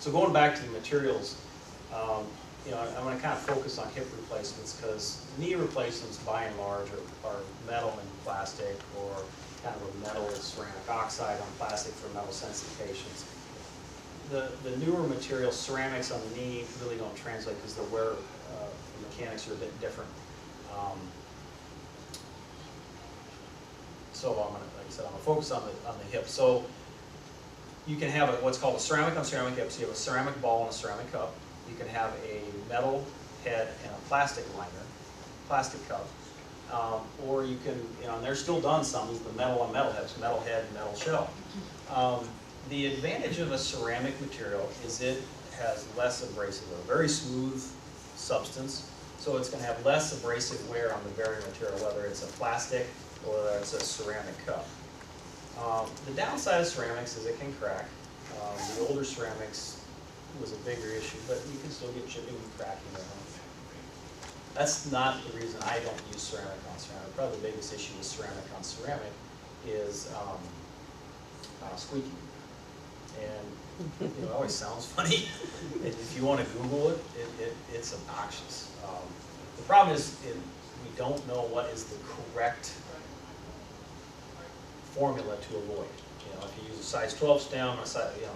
So going back to the materials, you know, I'm gonna kind of focus on hip replacements, because knee replacements by and large are metal and plastic, or kind of a metal ceramic oxide on plastic for metal sensitive patients. The newer materials, ceramics on the knee, really don't translate because the wear mechanics are a bit different. So I'm gonna, like I said, I'm gonna focus on the hip. So you can have what's called a ceramic on ceramic hip. So you have a ceramic ball and a ceramic cup. You can have a metal head and a plastic liner, plastic cup. Or you can, you know, and they're still done some, is the metal on metal heads, metal head and metal shell. The advantage of a ceramic material is it has less abrasive, a very smooth substance. So it's going to have less abrasive wear on the bearing material, whether it's a plastic or whether it's a ceramic cup. The downside of ceramics is it can crack. The older ceramics was a bigger issue, but you can still get chipping and cracking at home. That's not the reason I don't use ceramic on ceramic. Probably the biggest issue with ceramic on ceramic is squeaking. And you know, it always sounds funny. If you want to Google it, it's obnoxious. The problem is we don't know what is the correct formula to avoid. You know, if you use a size 12 stem, a size, you know,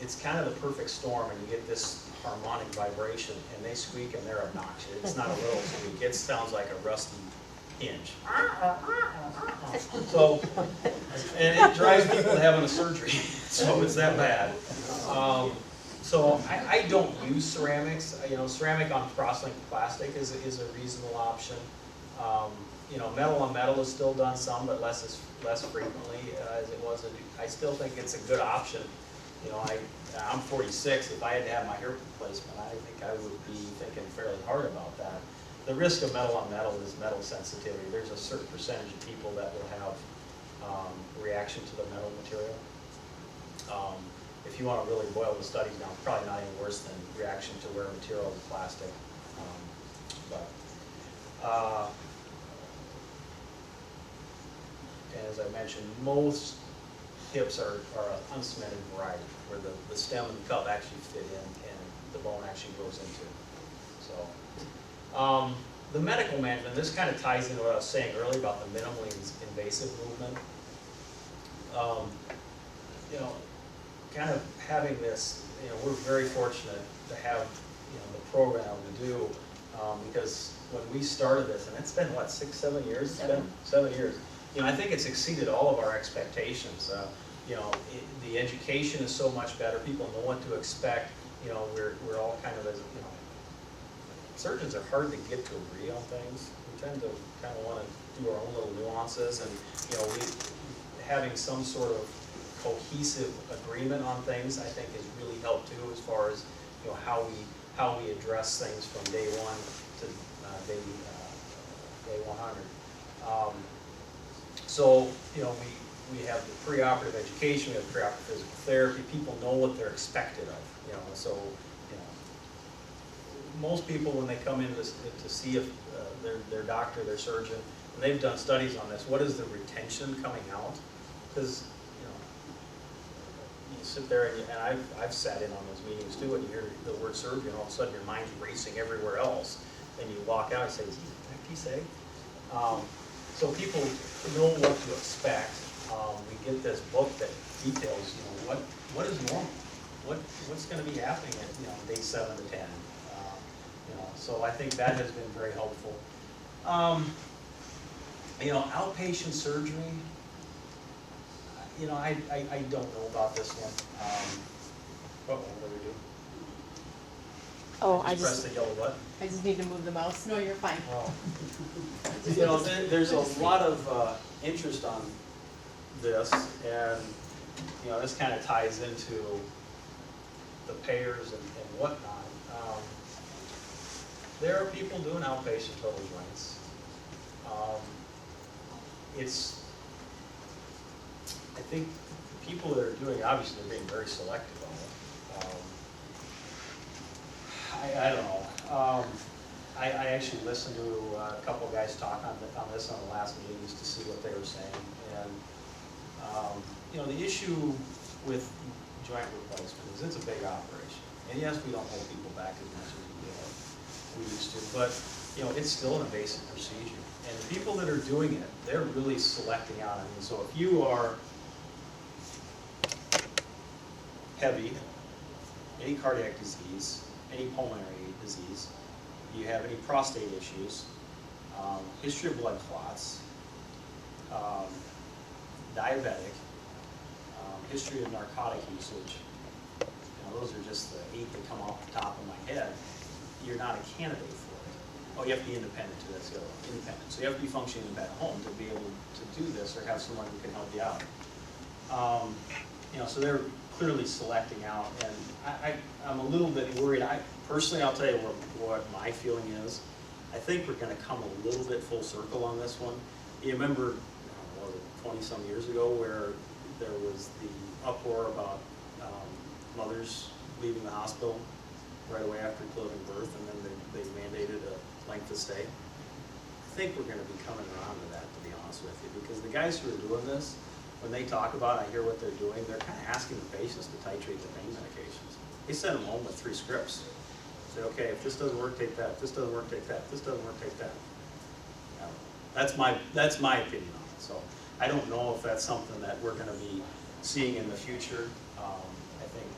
it's kind of the perfect storm, and you get this harmonic vibration, and they squeak and they're obnoxious. It's not a little squeak, it sounds like a rusty hinge. So, and it drives people to having a surgery, so it's that bad. So I don't use ceramics. You know, ceramic on cross-linked plastic is a reasonable option. You know, metal on metal is still done some, but less frequently as it was. I still think it's a good option. You know, I'm 46. If I had to have my hip replacement, I think I would be thinking fairly hard about that. The risk of metal on metal is metal sensitivity. There's a certain percentage of people that will have reaction to the metal material. If you want to really boil the studies down, it's probably not any worse than reaction to wear material and plastic. And as I mentioned, most hips are an uncemented variety, where the stem and the cup actually fit in and the bone actually goes into. So, the medical management, this kind of ties into what I was saying earlier about the minimally invasive movement. You know, kind of having this, you know, we're very fortunate to have, you know, the program we do, because when we started this, and it's been what, 6-7 years? It's been 7 years. You know, I think it's exceeded all of our expectations. You know, the education is so much better. People know what to expect. You know, we're all kind of, you know, surgeons are hard to get to agree on things. We tend to kind of want to do our own little nuances, and you know, having some sort of cohesive agreement on things, I think, has really helped too, as far as, you know, how we address things from day one to day 100. So, you know, we have the preoperative education, we have preoperative physical therapy. People know what they're expected of, you know. So, you know, most people when they come in to see if their doctor, their surgeon, and they've done studies on this, what is the retention coming out? Because, you know, you sit there and I've sat in on those meetings too, and you hear the word surgery, and all of a sudden your mind's racing everywhere else, and you walk out and say, "What did he say?" So people know what to expect. We get this book that details, you know, what is normal, what's going to be happening at, you know, day 7 to 10. You know, so I think that has been very helpful. You know, outpatient surgery. You know, I don't know about this one. What do we do? Oh, Press the yellow button. I just need to move the mouse. No, you're fine. Oh. You know, there's a lot of interest on this, and you know, this kind of ties into the payers and whatnot. There are people doing outpatient total joints. It's I think the people that are doing it, obviously they're being very selective on it. I don't know. I actually listened to a couple of guys talk on this on the last meeting just to see what they were saying. And, you know, the issue with joint replacement is it's a big operation. And yes, we don't hold people back as much as we used to, but, you know, it's still an invasive procedure. And the people that are doing it, they're really selecting out. I mean, so if you are heavy, any cardiac disease, any pulmonary disease, you have any prostate issues, history of blood clots, diabetic, history of narcotic usage, you know, those are just the 8 that come off the top of my head, you're not a candidate for it. Oh, you have to be independent too, that's the other one, independent. So you have to be functioning at home to be able to do this or have someone who can help you out. You know, so they're clearly selecting out, and I'm a little bit worried. Personally, I'll tell you what my feeling is. I think we're going to come a little bit full circle on this one. You remember, 20-some years ago, where there was the uproar about mothers leaving the hospital right away after giving birth, and then they mandated a length of stay. I think we're going to be coming around to that, to be honest with you, because the guys who are doing this, when they talk about it, I hear what they're doing, they're kind of asking the patients to titrate the pain medications. They send them home with 3 scripts. Say, okay, if this doesn't work, take that. If this doesn't work, take that. If this doesn't work, take that. That's my opinion on it. So I don't know if that's something that we're going to be seeing in the future. I think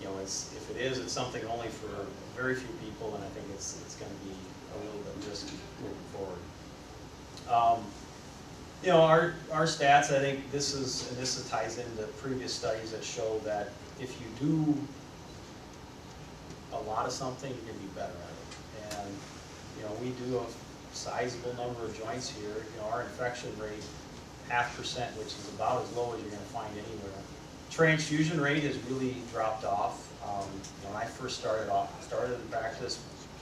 you know, if it is, it's something only for very few people, and I think it's going to be a little bit risky moving forward. You know, our stats, I think this ties into previous studies that show that if you do a lot of something, you're going to be better at it. And, you know, we do a sizable number of joints here. You know, our infection rate, 0.5%, which is about as low as you're going to find anywhere. Transfusion rate has really dropped off. When I first started in practice,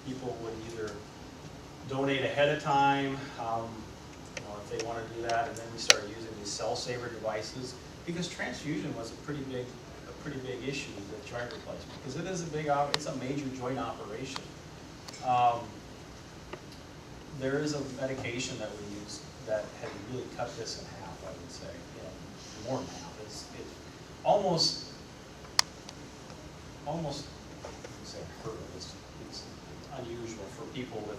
people would either donate ahead of time, if they want to do that, and then we started using these cell saver devices because transfusion was a pretty big issue with joint replacement because it is it's a major joint operation. There is a medication that we use that has really cut this in half, I would say, more than half. It's almost say unheard of. It's unusual for people with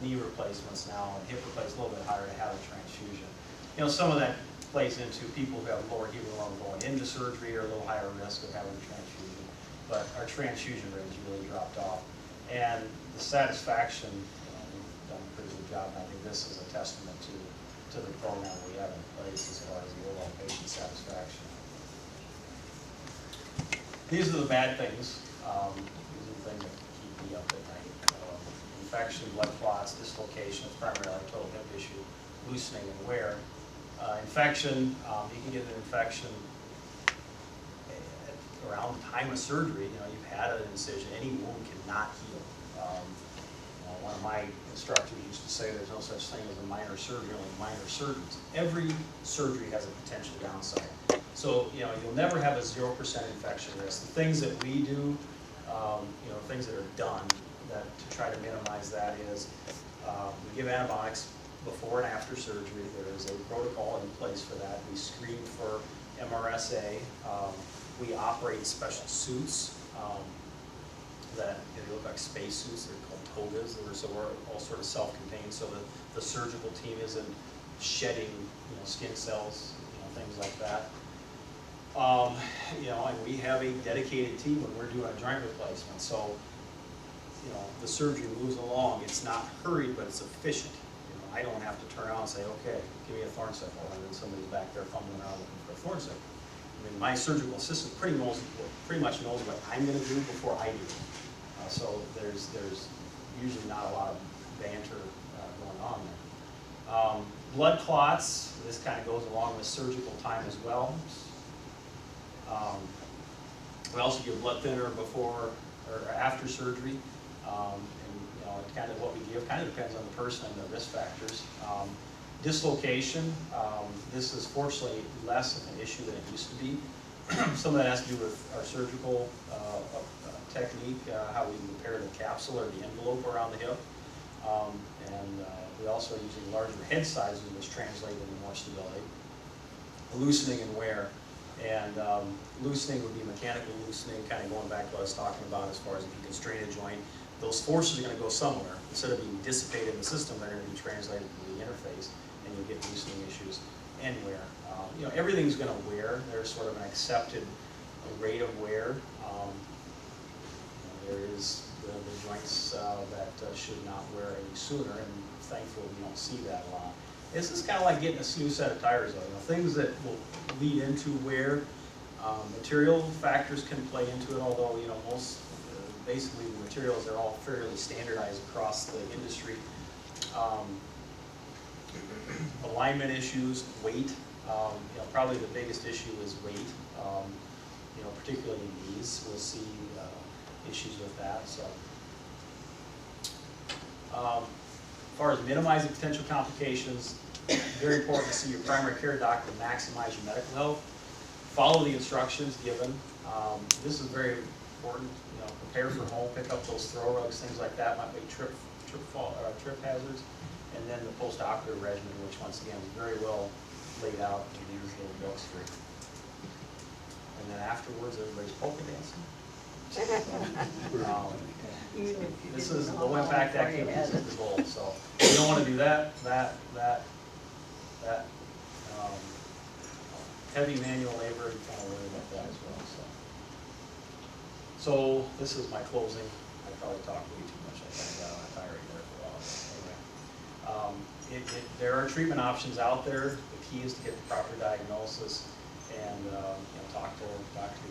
knee replacements now and hip replacements a little bit higher to have a transfusion. You know, some of that plays into people who have lower hemoglobin going into surgery or a little higher risk of having a transfusion. But our transfusion rate has really dropped off. And the satisfaction, we've done a pretty good job, and I think this is a testament to the program we have in place as far as the overall patient satisfaction. These are the bad things. These are the things that keep me up at night. Infection, blood clots, dislocation, it's primarily a total hip issue, loosening and wear. Infection, you can get an infection around the time of surgery. You know, you've had an incision, any wound cannot heal. One of my instructors used to say there's no such thing as a minor surgery, only minor surgeries. Every surgery has a potential downside. So, you know, you'll never have a 0% infection risk. The things that we do, things that are done to try to minimize that is we give antibiotics before and after surgery. There is a protocol in place for that. We screen for MRSA. We operate special suits that look like space suits. They're called togas. So we're all sort of self-contained, so that the surgical team isn't shedding, skin cells, things like that. And we have a dedicated team when we're doing a joint replacement. So, the surgery moves along. It's not hurried, but it's efficient. I don't have to turn around and say, okay, give me a Thornsicle, and then somebody's back there fumbling around looking for a Thornsicle. I mean, my surgical assistant pretty much knows what I'm going to do before I do. So there's usually not a lot of banter going on there. Blood clots, this kind of goes along with surgical time as well. We also give blood thinner before or after surgery. Kind of what we give kind of depends on the person and the risk factors. Dislocation, this is fortunately less of an issue than it used to be. Some of that has to do with our surgical technique, how we repair the capsule or the envelope around the hip. We also are using larger head sizes, which translate into more stability. Loosening and wear. And loosening would be mechanical loosening, kind of going back to what I was talking about as far as if you constrain a joint, those forces are going to go somewhere. Instead of being dissipated in the system, they're going to be translated to the interface, and you'll get loosening issues and wear. Everything's going to wear. There's sort of an accepted rate of wear. There is the joints that should not wear any sooner, and thankfully we don't see that a lot. This is kind of like getting a new set of tires, though. Things that will lead into wear. Material factors can play into it, although most basically the materials are all fairly standardized across the industry. Alignment issues, weight. Probably the biggest issue is weight. Particularly knees, we'll see issues with that. So, as far as minimizing potential complications, very important to see your primary care doctor to maximize your medical health. Follow the instructions given. This is very important. Prepare for home, pick up those throw rugs, things like that might be trip hazards. And then the post-operative regimen, which once again is very well laid out in these little books here. And then afterwards, everybody's polka dancing. This is low impact activities is the goal. So you don't want to do that. Heavy manual labor, you kind of worry about that as well. So this is my closing. I probably talked way too much. I kind of got on a tirade there for a while. Anyway, there are treatment options out there. The key is to get the proper diagnosis and talk to your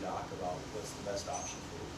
doc about what's the best option for you.